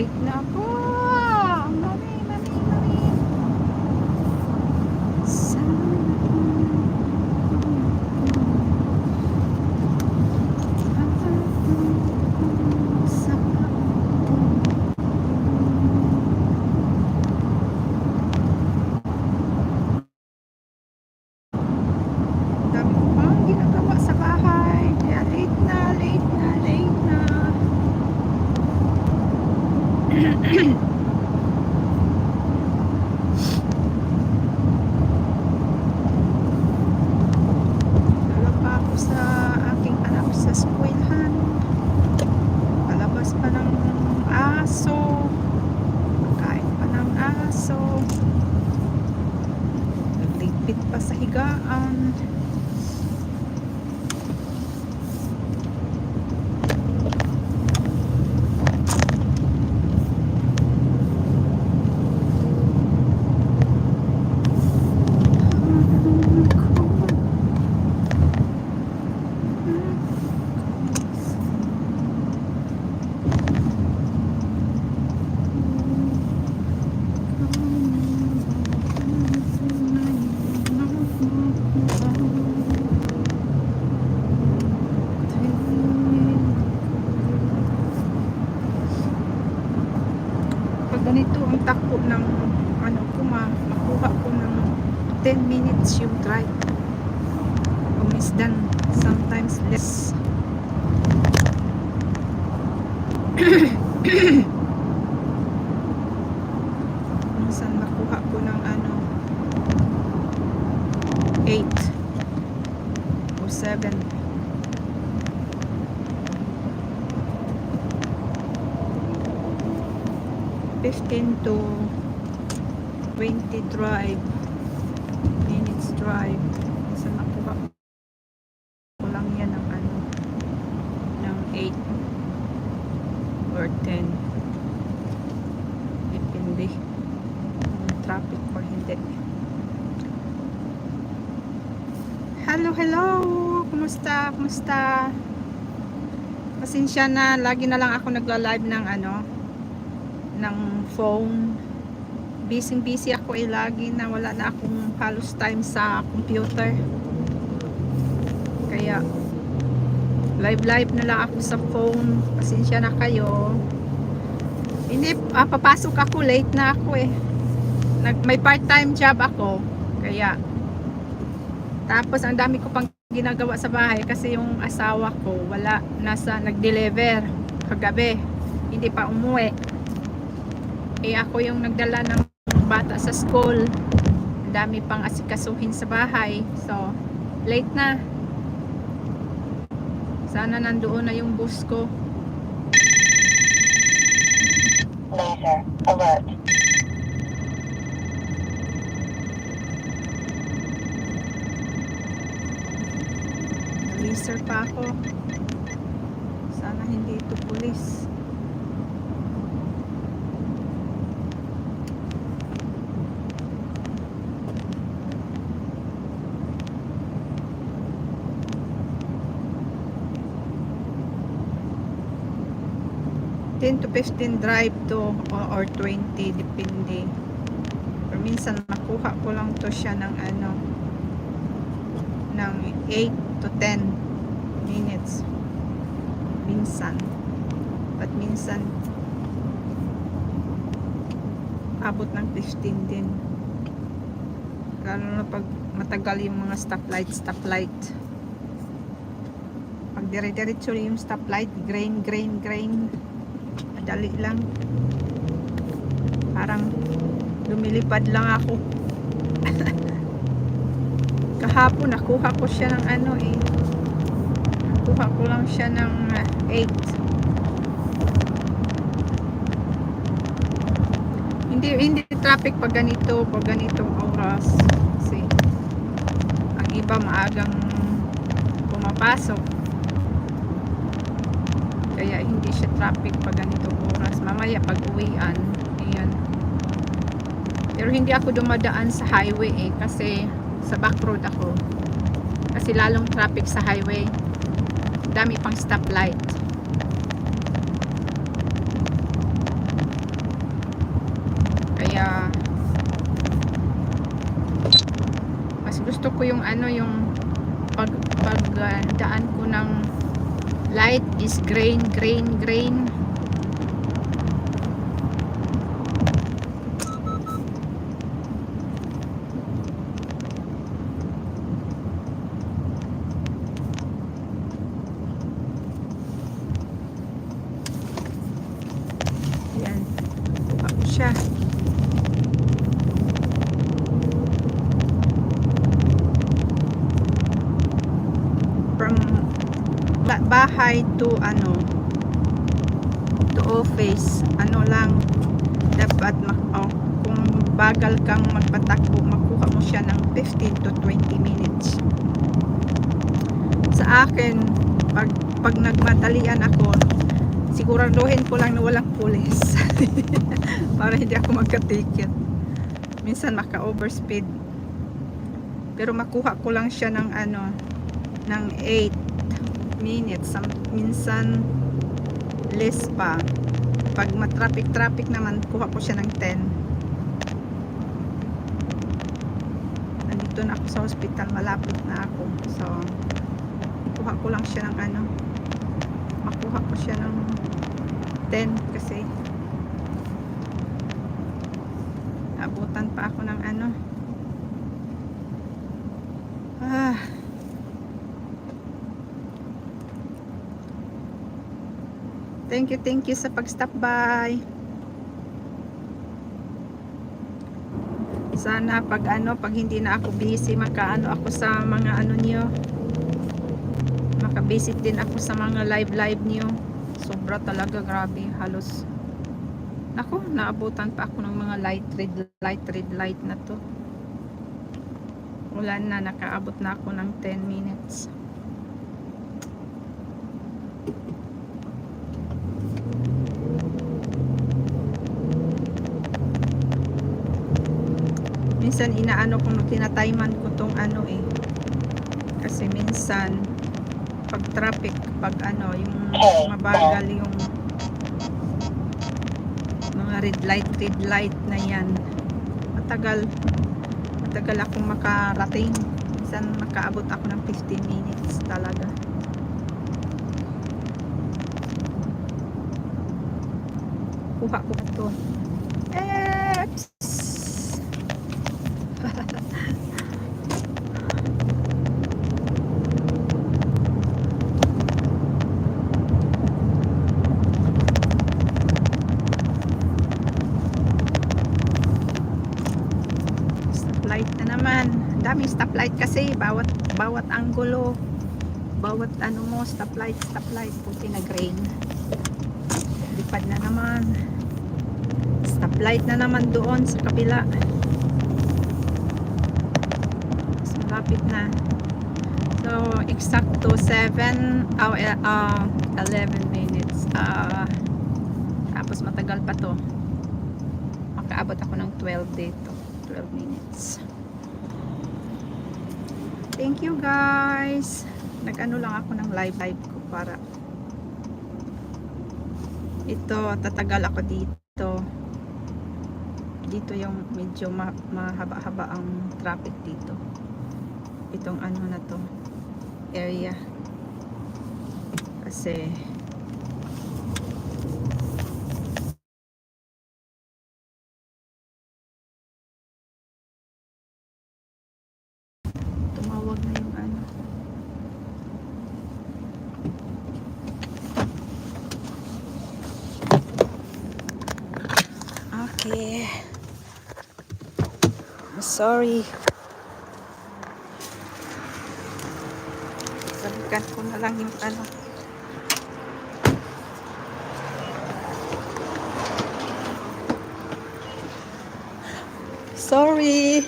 Late na ako. Mami, mami, mami. Dami ko pang ginagawa sa bahay. Kaya late na, late na, late na. Dala pa ako sa aking anak sa eskwelahan. Palabas pa ng aso. Kain pa ng aso. Nagligpit pa sa higaan. Pag ganito ang takbo ng ano ko makuha ko ng 10 minutes yung drive. Almost done, sometimes less. Minsan makuha ko ng ano 8 o 7. Fifteen to 20 minutes drive. Minsan makuha ko lang yan ng ano ng 8 or 10, depende ng traffic or hindi. Hello, hello, kumusta, kumusta? Pasensya na, lagi na lang ako nagla-live ng ano ng phone. Busy ako lagi na wala na akong halos time sa computer. Kaya live na lang ako sa phone. Pasensya na kayo. Hindi, papasok ako, late na ako eh. May part-time job ako. Kaya tapos ang dami ko pang ginagawa sa bahay kasi yung asawa ko wala, nag-deliver kagabi. Hindi pa umuwi. Eh ako yung nagdala ng bata sa school. Ang dami pang asikasuhin sa bahay. So, late na. Sana nandoon na yung bus ko. Laser alert. Laser pa ako. Sana hindi ito pulis. $10 to 15 drive to or 20 depende. Or minsan makuha ko lang to siya ng ano ng 8 to 10 minutes minsan, but minsan abot ng 15 din, lalo na pag matagal yung mga stoplight. Pag dire-diretso yung stoplight, grain madali lang, parang lumilipad lang ako. Kahapon nakuha ko siya ng ano eh, nakuha ko lang siya ng 8. Hindi traffic pag ganitong oras kasi ang iba maagang pumapasok, kaya hindi siya traffic pag ganitong oras. Mamaya pag uwian, ayan. Pero hindi ako dumadaan sa highway eh, kasi sa back road ako, kasi lalong traffic sa highway, dami pang stoplight. ko yung ano, yung daan ko ng light is green. Yan, ako siya. From bahay to ano, to office, ano lang, dapat kung bagal kang magpatakbo, makuha mo siya ng 15 to 20 minutes. Sa akin, pag nagmadalian ako, siguraduhin ko lang na walang pulis para hindi ako magka-ticket. Minsan maka-overspeed, pero makuha ko lang siya ng ano, ng 8 minutes, minsan less pa. Pag matraffic naman, kuha ko siya ng 10. Nandito na ako sa hospital, malapit na ako, so kuha ko lang siya ng ano, makuha ko siya ng 10 kasi abutan pa ako ng ano. Thank you sa pag-stop by. Sana pag hindi na ako busy, makaano ako sa mga ano niyo, makabisit din ako sa mga live niyo. Sobra talaga, grabe, halos ako, naabutan pa ako ng mga red light na to. Wala na, nakaabot na ako ng 10 minutes. Minsan inaano kung tinatayman ko tong ano eh, kasi minsan pag traffic, pag ano, yung mabagal yung mga red light na yan, matagal akong makarating. Minsan makaabot ako ng 15 minutes talaga. Kuha ko to. Stoplight na naman. Daming stoplight kasi, bawat anggulo, bawat ano mo, stoplight, puti na green. Lipad na naman. Stoplight na naman doon sa kabila. Mas malapit na. So, eksakto 11 minutes. Tapos matagal pa to. Makaabot ako ng 12 dito. 12 minutes. Thank you guys. Nag-ano lang ako ng live ko para ito, tatagal ako dito yung medyo mahaba-haba ang traffic dito, itong ano na to area, kasi tumawag na yung ano. Okay, I'm sorry. Sabikan ko na lang yung ano. Sorry.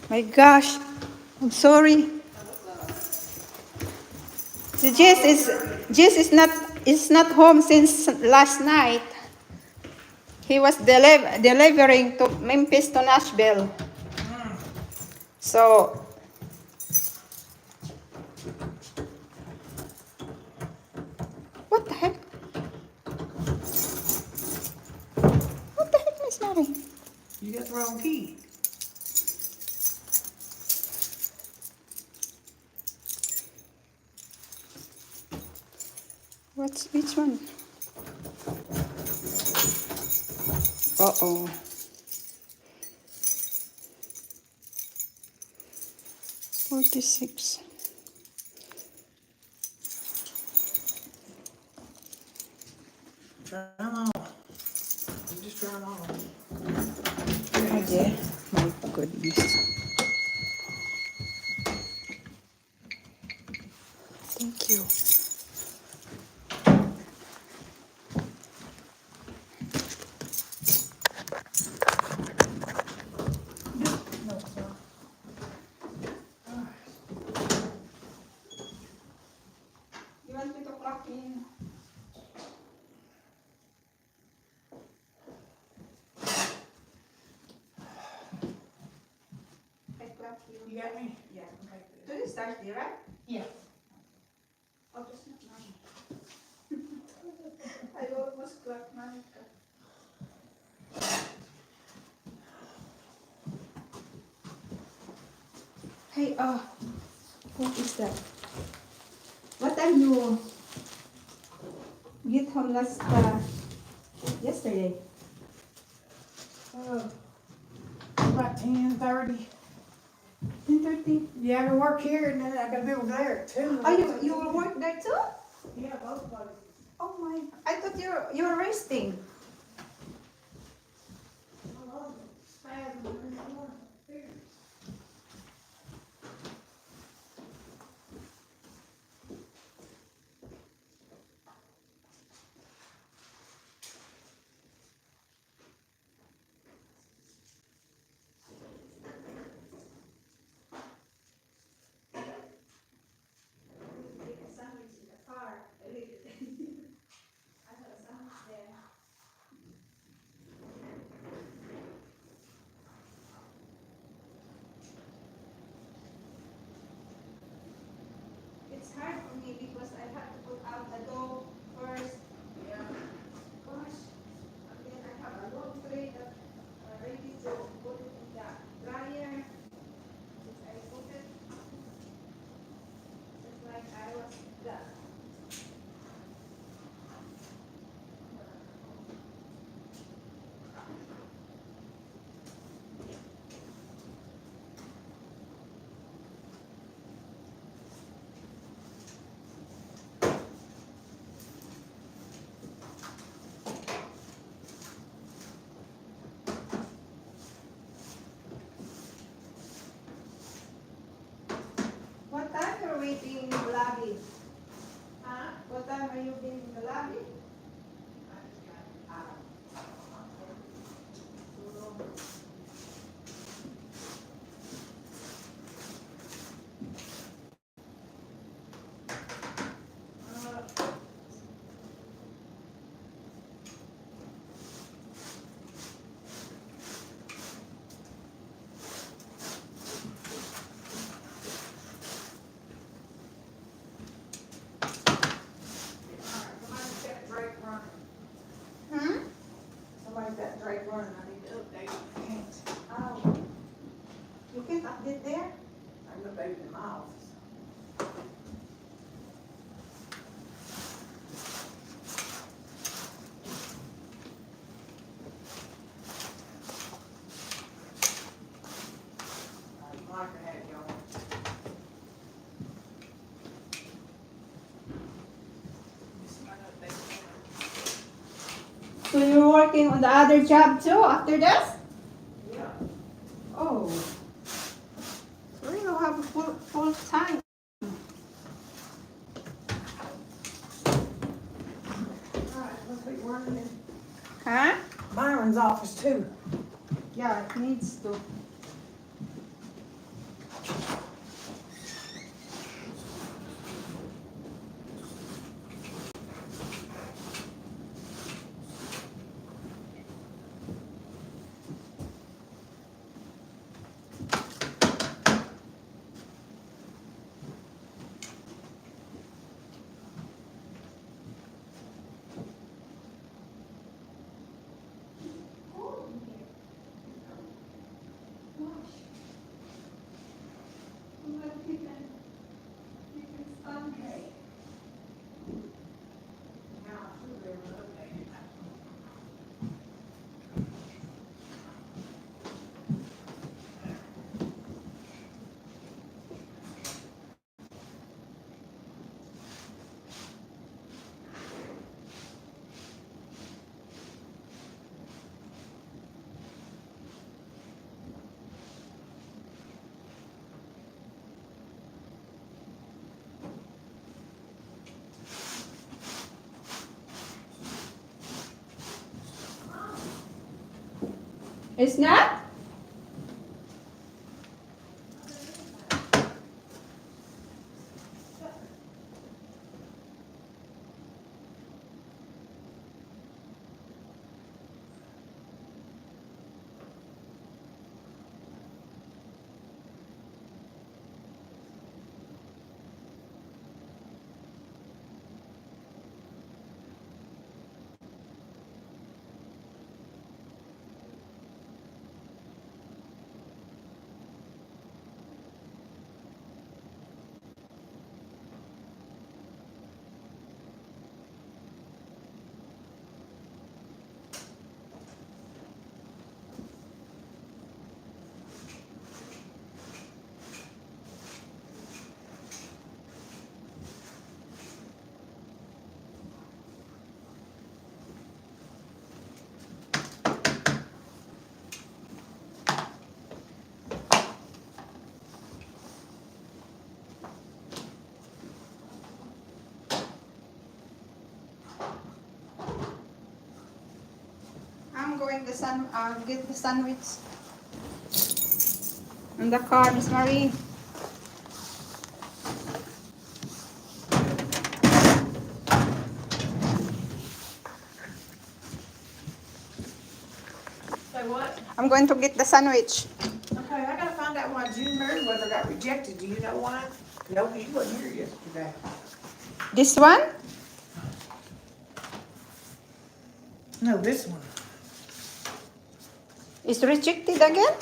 My gosh, I'm sorry. Jess is not home since last night. He was delivering to Memphis to Nashville. So what the heck? the wrong key. Which one? Uh-oh. 46. Turn them off. Just turn them off. Oh dear. My goodness. Thank you. No, sir. You want me to clock in? I clock you. You got me? Yeah. Okay, good. Today's Thursday, right? Yeah. Oh, that's not mine. I almost clocked Monica. Hey, what is that? What time you get home yesterday? About 10:30. 10:30. Yeah, I can work here and then I gotta be over there at 2. Oh, you will work there too? Yeah, both places. Oh my! I thought you were resting. I love it. Spasms in the morning. It's hard for me because I have to put out the dough first. Yeah. Gosh. And then I have a long tray that ready to put it in the dryer. Since I put it, it's like I was done. What time you're waiting in the lobby? Huh? What time are you being in the lobby? Ah. Somebody's got Drake running. Hmm? Somebody's got Drake running. I need to update it. I can't. Oh. You can update there? I'm updating in my office. Monica had it going. Somebody update it. So you're working on the other job too after this? Yeah. Oh. So you have a full time. Alright, let's be running in Huh? Byron's office too. Yeah, it needs to. It's not? I'm going to get the sandwich in the car, Miss Marie. Say what? I'm going to get the sandwich. Okay, I gotta find out why June Merriweather got rejected. Do you know why? No, he wasn't here yesterday. This one? No, this one. Is rejected again?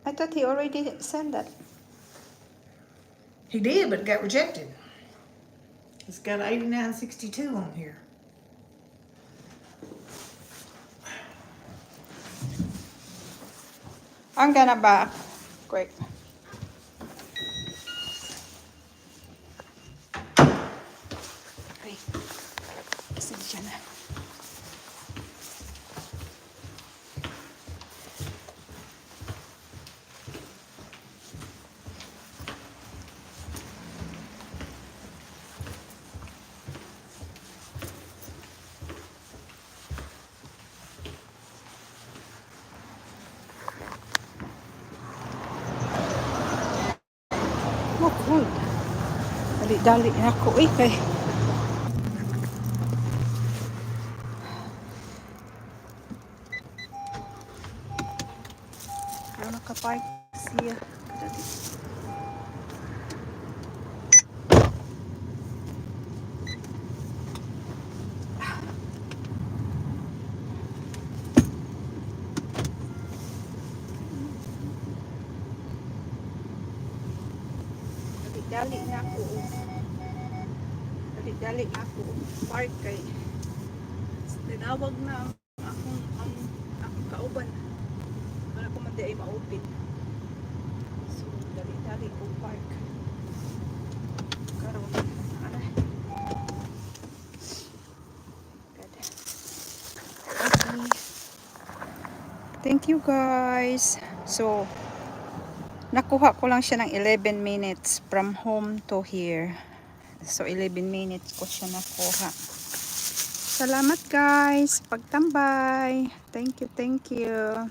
I thought he already said that. He did, but it got rejected. It's got 8962 on here. I'm gonna back quick. Ay, pasensya na. Oh, cool. Dali-dali na ako eh kay. Pero nakapark siya. Dali. Dali-dali na ako. Dali-dali na ako. Park kay. Tinawag na akong kauban. Wala ko man di ay ma-open. So, dali-dali ko park. Karon, ano? Good. Okay. Thank you guys. So, nakuha ko lang siya ng 11 minutes from home to here. So, 11 minutes ko siya nakuha. Salamat guys. Pagtambay. Thank you, thank you.